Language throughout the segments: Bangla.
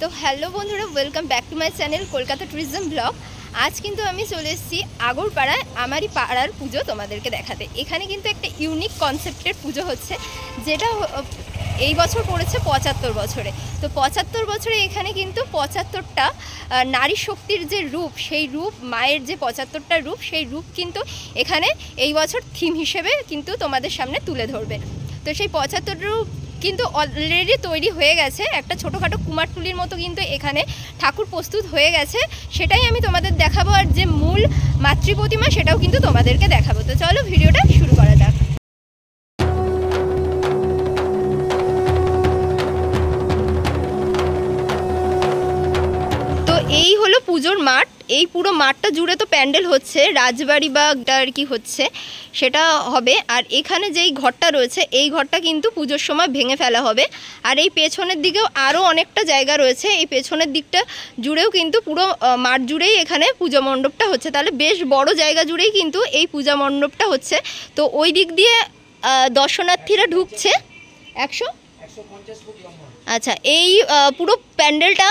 তো হ্যালো বন্ধুরা, welcome back to my channel Kolkata tourism blog. আজ কিন্তু আমি চলে এসেছি আগরপাড়ায় আমারই পাড়ার পুজো তোমাদেরকে দেখাতে। এখানে কিন্তু একটা ইউনিক কনসেপ্টের পুজো হচ্ছে, যেটা এই বছর পড়েছে ৭৫ বছরে। তো ৭৫ বছরে এখানে কিন্তু ৭৫টা নারী শক্তির যে রূপ, সেই রূপ, মায়ের যে ৭৫টা রূপ, সেই রূপ কিন্তু এখানে এই বছর থিম হিসেবে কিন্তু তোমাদের সামনে তুলে ধরবে। তো সেই ৭৫ রূপ কিন্তু অলরেডি তৈরি হয়ে গেছে, একটা ছোটোখাটো কুমারটুলির মতো কিন্তু এখানে ঠাকুর প্রস্তুত হয়ে গেছে। সেটাই আমি তোমাদের দেখাবো, আর যে মূল মাতৃ প্রতিমা সেটাও কিন্তু তোমাদেরকে দেখাবো। তো চলো ভিডিওটা শুরু করা যাক। তো এই হলো পুজোর মাঠ। এই পুরো মাঠটা জুড়ে তো প্যান্ডেল হচ্ছে, রাজবাড়ি বা আর কি হচ্ছে সেটা হবে। আর এখানে যেই ঘরটা রয়েছে, এই ঘরটা কিন্তু পুজোর সময় ভেঙে ফেলা হবে। আর এই পেছনের দিকেও আরও অনেকটা জায়গা রয়েছে, এই পেছনের দিকটা জুড়েও কিন্তু পুরো মাঠ জুড়েই এখানে পূজা মণ্ডপটা হচ্ছে। তাহলে বেশ বড় জায়গা জুড়েই কিন্তু এই পূজা মণ্ডপটা হচ্ছে। তো ওই দিক দিয়ে দর্শনার্থীরা ঢুকছে 150 ফুট লম্বা। আচ্ছা, এই পুরো প্যান্ডেলটা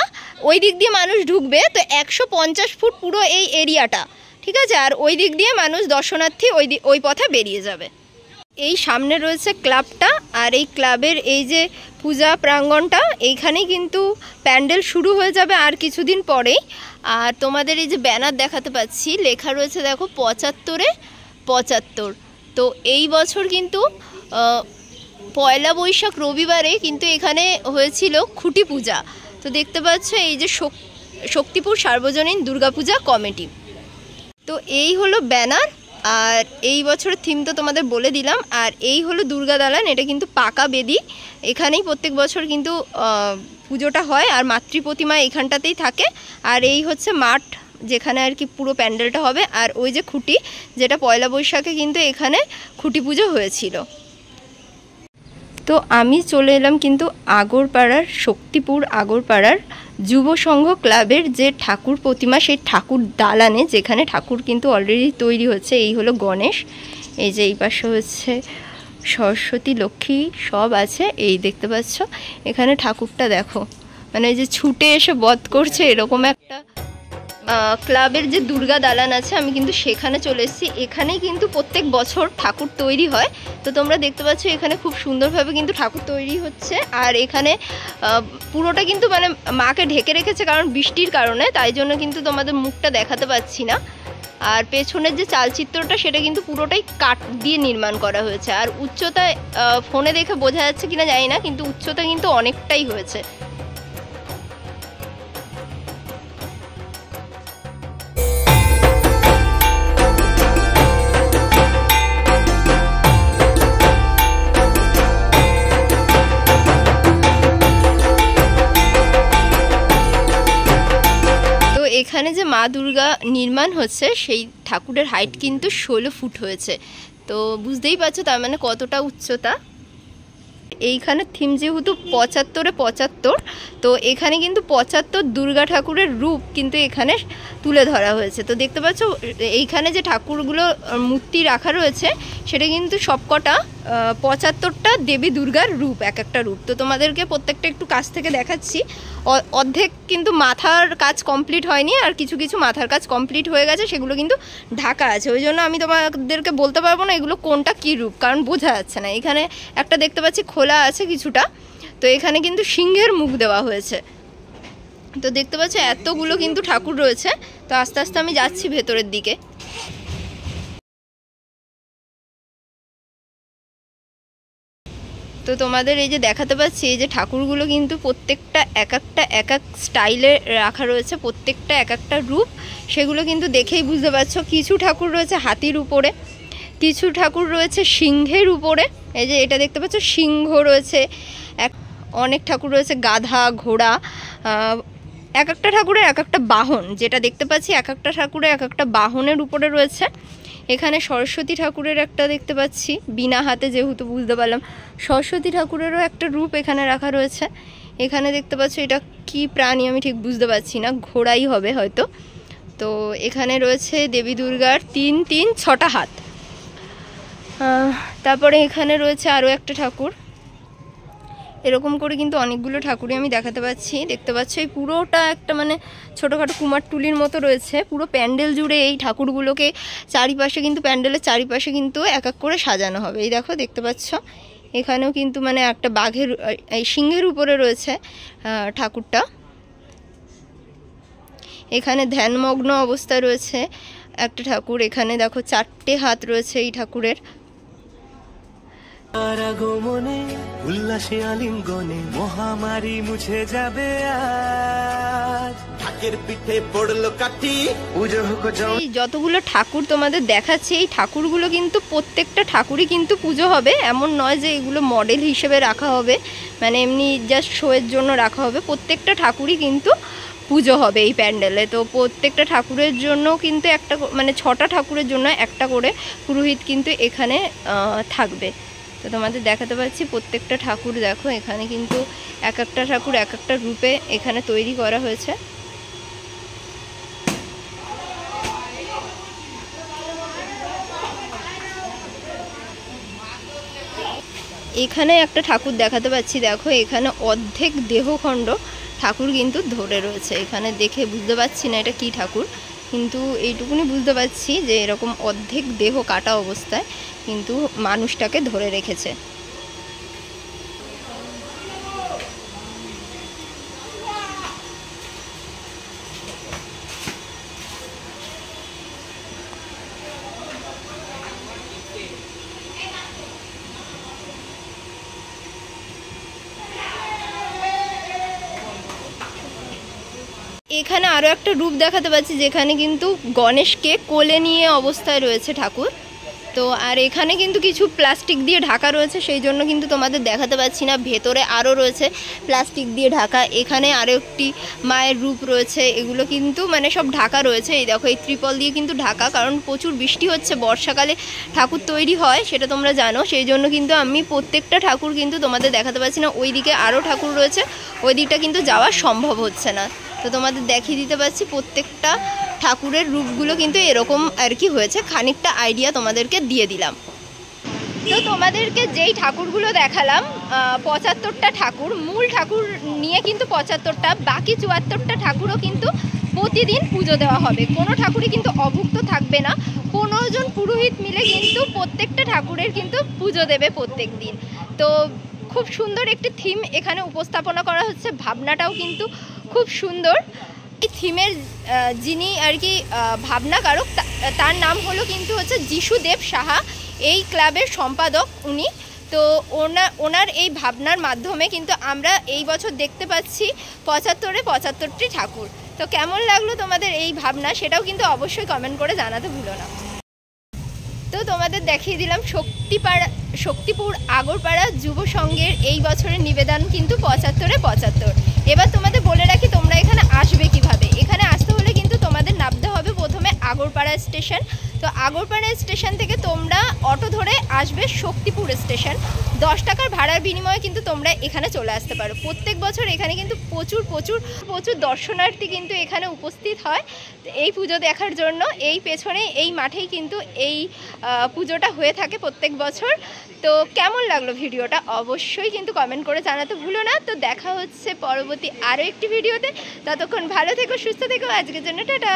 ওই দিক দিয়ে মানুষ ঢুকবে, তো 150 ফুট পুরো এই এরিয়াটা, ঠিক আছে। আর ওই দিক দিয়ে মানুষ দর্শনার্থী ওই পথে বেরিয়ে যাবে। এই সামনে রয়েছে ক্লাবটা, আর এই ক্লাবের এই যে পূজা প্রাঙ্গণটা, এইখানেই কিন্তু প্যান্ডেল শুরু হয়ে যাবে আর কিছুদিন পরেই। আর তোমাদের এই যে ব্যানার দেখাতে পাচ্ছি, লেখা রয়েছে দেখো ৭৫-এ ৭৫। তো এই বছর কিন্তু পয়লা বৈশাখ রবিবারে কিন্তু এখানে হয়েছিল খুঁটি পূজা। তো দেখতে পাচ্ছ এই যে শক্তিপুর সার্বজনীন দুর্গাপূজা কমিটি। তো এই হলো ব্যানার, আর এই বছরের থিম তো তোমাদের বলে দিলাম। আর এই হলো দুর্গা দালান, এটা কিন্তু পাকা বেদি, এখানেই প্রত্যেক বছর কিন্তু পুজোটা হয়, আর মাতৃ প্রতিমা এখানটাতেই থাকে। আর এই হচ্ছে মাঠ যেখানে আর কি পুরো প্যান্ডেলটা হবে। আর ওই যে খুঁটি, যেটা পয়লা বৈশাখে কিন্তু এখানে খুঁটি পুজো হয়েছিল। তো আমি চলে এলাম কিন্তু আগরপাড়ার, শক্তিপুর আগরপাড়ার যুব সংঘ ক্লাবের যে ঠাকুর প্রতিমা, সেই ঠাকুর দালানে, যেখানে ঠাকুর কিন্তু অলরেডি তৈরি হচ্ছে। এই হলো গণেশ, এই যে এই পাশে হচ্ছে সরস্বতী, লক্ষ্মী সব আছে। এই দেখতে পাচ্ছ এখানে ঠাকুরটা দেখো, মানে এই যে ছুটে এসে বধ করছে, এরকম একটা ক্লাবের যে দুর্গা দালান আছে, আমি কিন্তু সেখানে চলে এসেছি। এখানেই কিন্তু প্রত্যেক বছর ঠাকুর তৈরি হয়। তো তোমরা দেখতে পাচ্ছ এখানে খুব সুন্দরভাবে কিন্তু ঠাকুর তৈরি হচ্ছে। আর এখানে পুরোটা কিন্তু মানে মাকে ঢেকে রেখেছে, কারণ বৃষ্টির কারণে, তাই জন্য কিন্তু তোমাদের মুখটা দেখাতে পাচ্ছি না। আর পেছনের যে চালচিত্রটা, সেটা কিন্তু পুরোটাই কাঠ দিয়ে নির্মাণ করা হয়েছে। আর উচ্চতায় ফোনে দেখে বোঝা যাচ্ছে কিনা জানি না, কিন্তু উচ্চতা কিন্তু অনেকটাই হয়েছে। এখানে যে মা দুর্গা নির্মাণ হচ্ছে, সেই ঠাকুরের হাইট কিন্তু 16 ফুট হয়েছে। তো বুঝতেই পারছো তার মানে কতটা উচ্চতা। এইখানে থিম যেহেতু ৭৫-এ ৭৫, তো এখানে কিন্তু ৭৫ দুর্গা ঠাকুরের রূপ কিন্তু এখানে তুলে ধরা হয়েছে। তো দেখতে পাচ্ছ এইখানে যে ঠাকুরগুলো মূর্তি রাখা রয়েছে, সেটা কিন্তু সবকটা ৭৫টা দেবী দুর্গার রূপ, এক একটা রূপ। তো তোমাদেরকে প্রত্যেকটা একটু কাছ থেকে দেখাচ্ছি। অর্ধেক কিন্তু মাথার কাজ কমপ্লিট হয়নি, আর কিছু কিছু মাথার কাজ কমপ্লিট হয়ে গেছে, সেগুলো কিন্তু ঢাকা আছে। ওই জন্য আমি তোমাদেরকে বলতে পারবো না এগুলো কোনটা কী রূপ, কারণ বোঝা যাচ্ছে না। এখানে একটা দেখতে পাচ্ছি খোলা আছে কিছুটা, তো এখানে কিন্তু সিংহের মুখ দেওয়া হয়েছে। তো দেখতে পাচ্ছ এতগুলো কিন্তু ঠাকুর রয়েছে। তো আস্তে আস্তে আমি যাচ্ছি ভেতরের দিকে। তো তোমাদের এই যে দেখাতে পাচ্ছি, এই যে ঠাকুরগুলো কিন্তু প্রত্যেকটা এক এক স্টাইলে রাখা রয়েছে, প্রত্যেকটা এক একটা রূপ। সেগুলো কিন্তু দেখেই বুঝতে পারছো, কিছু ঠাকুর রয়েছে হাতির উপরে, কিছু ঠাকুর রয়েছে সিংহের উপরে। এই যে এটা দেখতে পাচ্ছ সিংহ রয়েছে, অনেক ঠাকুর রয়েছে গাধা, ঘোড়া, এক একটা ঠাকুরের এক একটা বাহন, যেটা দেখতে পাচ্ছি এক একটা ঠাকুরের এক একটা বাহনের উপরে রয়েছে। এখানে সরস্বতী ঠাকুরের একটা দেখতে পাচ্ছি, বিনা হাতে, যেহেতু বুঝতে পারলাম সরস্বতী ঠাকুরেরও একটা রূপ এখানে রাখা রয়েছে। এখানে দেখতে পাচ্ছ এটা কি প্রাণী আমি ঠিক বুঝতে পারছি না, ঘোড়াই হবে হয়তো। তো এখানে রয়েছে দেবী দুর্গার 6টা হাত। তারপরে এখানে রয়েছে আরও একটা ঠাকুর, এরকম করে কিন্তু অনেকগুলো ঠাকুরই আমি দেখাতে পাচ্ছি। দেখতে পাচ্ছ এই পুরোটা একটা মানে ছোটোখাটো কুমারটুলির মতো রয়েছে। পুরো প্যান্ডেল জুড়ে এই ঠাকুরগুলোকে চারিপাশে কিন্তু প্যান্ডেলের চারিপাশে কিন্তু এক এক করে সাজানো হবে। এই দেখো, দেখতে পাচ্ছ এখানেও কিন্তু মানে একটা বাঘের এই সিংহের উপরে রয়েছে ঠাকুরটা। এখানে ধ্যানমগ্ন অবস্থায় রয়েছে একটা ঠাকুর। এখানে দেখো 4টে হাত রয়েছে এই ঠাকুরের। উল্লাসে আলিঙ্গনে মহামারী মুছে যাবে আজ, ঢাকের পিঠে পড়লো কাঠি পুজো হোক। এই যতগুলো ঠাকুর তোমাদের দেখাচ্ছি, এই ঠাকুরগুলো কিন্তু প্রত্যেকটা ঠাকুরই কিন্তু পুজো হবে। এমন নয় যে এগুলো মডেল হিসেবে রাখা হবে, মানে এমনি জাস্ট শোয়ের জন্য রাখা হবে। প্রত্যেকটা ঠাকুরই কিন্তু পুজো হবে এই প্যান্ডেলে। তো প্রত্যেকটা ঠাকুরের জন্য কিন্তু একটা মানে 6টা ঠাকুরের জন্য একটা করে পুরোহিত কিন্তু এখানে থাকবে। তো তোমাদের দেখাতে পাচ্ছি প্রত্যেকটা ঠাকুর দেখো, এখানে কিন্তু এক একটা ঠাকুর এক একটা রূপে এখানে তৈরি করা হয়েছে। এখানে একটা ঠাকুর দেখাতে পাচ্ছি, দেখো এখানে অর্ধেক দেহখণ্ড ঠাকুর কিন্তু ধরে রয়েছে। এখানে দেখে বুঝতে পারছি না এটা কি ঠাকুর, কিন্তু এইটুকুনি বুঝতে পারছি যে এরকম অর্ধেক দেহ কাটা অবস্থায় কিন্তু মানুষটাকে ধরে রেখেছে। এখানে আরও একটা রূপ দেখাতে পাচ্ছি, যেখানে কিন্তু গণেশকে কোলে নিয়ে অবস্থায় রয়েছে ঠাকুর। তো আর এখানে কিন্তু কিছু প্লাস্টিক দিয়ে ঢাকা রয়েছে, সেই জন্য কিন্তু তোমাদের দেখাতে পাচ্ছি না। ভেতরে আরও রয়েছে প্লাস্টিক দিয়ে ঢাকা। এখানে আরও একটি মায়ের রূপ রয়েছে, এগুলো কিন্তু মানে সব ঢাকা রয়েছে। এই দেখো এই ত্রিপল দিয়ে কিন্তু ঢাকা, কারণ প্রচুর বৃষ্টি হচ্ছে, বর্ষাকালে ঠাকুর তৈরি হয় সেটা তোমরা জানো। সেই জন্য কিন্তু আমি প্রত্যেকটা ঠাকুর কিন্তু তোমাদের দেখাতে পাচ্ছি না। ওই দিকে আরও ঠাকুর রয়েছে, ওই দিকটা কিন্তু যাওয়া সম্ভব হচ্ছে না। তো তোমাদের দেখিয়ে দিতে পারছি প্রত্যেকটা ঠাকুরের রূপগুলো কিন্তু এরকম আর কি হয়েছে, খানিকটা আইডিয়া তোমাদেরকে দিয়ে দিলাম। তো তোমাদেরকে যেই ঠাকুরগুলো দেখালাম 75টা ঠাকুর, মূল ঠাকুর নিয়ে কিন্তু 75টা, বাকি 74টা ঠাকুরও কিন্তু প্রতিদিন পুজো দেওয়া হবে। কোনো ঠাকুরই কিন্তু অভুক্ত থাকবে না। 15 জন পুরোহিত মিলে কিন্তু প্রত্যেকটা ঠাকুরের কিন্তু পুজো দেবে প্রত্যেক দিন। তো খুব সুন্দর একটি থিম এখানে উপস্থাপনা করা হচ্ছে, ভাবনাটাও কিন্তু খুব সুন্দর। এই থিমের যিনি আর কি ভাবনাকারক, তার নাম হলো কিন্তু হচ্ছে যিশুদেব সাহা, এই ক্লাবের সম্পাদক উনি। তো ওনার এই ভাবনার মাধ্যমে কিন্তু আমরা এই বছর দেখতে পাচ্ছি 75টি ঠাকুর। তো কেমন লাগলো তোমাদের এই ভাবনা, সেটাও কিন্তু অবশ্যই কমেন্ট করে জানাতে ভুলো না। তো তোমাদের দেখিয়ে দিলাম শক্তিপুর আগরপাড়া যুব সংঘের এই বছরের নিবেদন কিন্তু 75-এ 75। এবার তোমাদের বলে রাখি তোমরা এখানে আসবে কিভাবে। এখানে আসতে হলে কিন্তু তোমাদের নামতে হবে প্রথমে আগরপাড়া স্টেশন। তো আগরপাড়া স্টেশন থেকে তোমরা অটো ধরে আসবে শক্তিপুর স্টেশন। 10 টাকার ভাড়ার বিনিময়ে কিন্তু তোমরা এখানে চলে আসতে পারো। প্রত্যেক বছর এখানে কিন্তু প্রচুর দর্শনার্থী কিন্তু এখানে উপস্থিত হয় এই পুজো দেখার জন্য। এই পেছনে এই মাঠেই কিন্তু এই পুজোটা হয়ে থাকে প্রত্যেক বছর। তো কেমন লাগলো ভিডিওটা অবশ্যই কিন্তু কমেন্ট করে জানাতে ভুলো না। তো দেখা হচ্ছে পরবর্তী আরও একটি ভিডিওতে। ততক্ষণ ভালো থেকো, সুস্থ থেকো। আজকের জন্য টাটা।